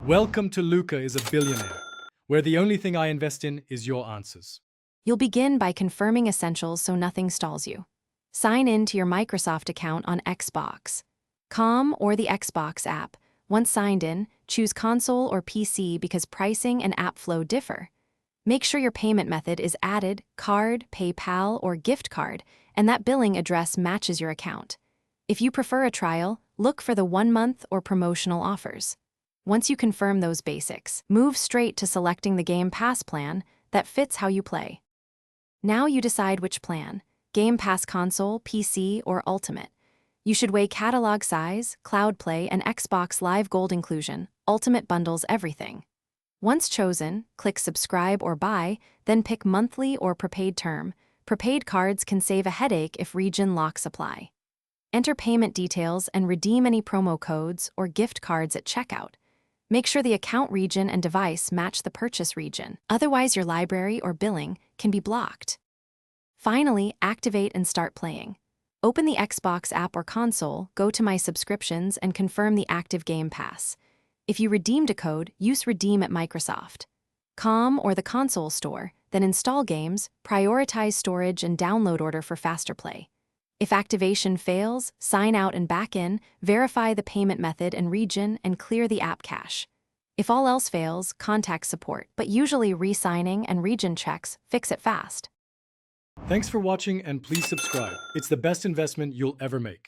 Welcome to Luca is a Billionaire, where the only thing I invest in is your answers. You'll begin by confirming essentials so nothing stalls you. Sign in to your Microsoft account on Xbox, Com, or the Xbox app. Once signed in, choose console or PC because pricing and app flow differ. Make sure your payment method is added, card, PayPal, or gift card, and that billing address matches your account. If you prefer a trial, look for the 1-month or promotional offers. Once you confirm those basics, move straight to selecting the Game Pass plan that fits how you play. Now you decide which plan: Game Pass Console, PC, or Ultimate. You should weigh catalog size, cloud play, and Xbox Live Gold inclusion. Ultimate bundles everything. Once chosen, click Subscribe or Buy, then pick monthly or prepaid term. Prepaid cards can save a headache if region locks apply. Enter payment details and redeem any promo codes or gift cards at checkout. Make sure the account region and device match the purchase region. Otherwise, your library or billing can be blocked. Finally, activate and start playing. Open the Xbox app or console, go to My Subscriptions, and confirm the active Game Pass. If you redeemed a code, use Redeem at Microsoft, Com, or the console store, then install games, prioritize storage and download order for faster play. If activation fails, sign out and back in, verify the payment method and region, and clear the app cache. If all else fails, contact support, but usually re-signing and region checks fix it fast. Thanks for watching and please subscribe. It's the best investment you'll ever make.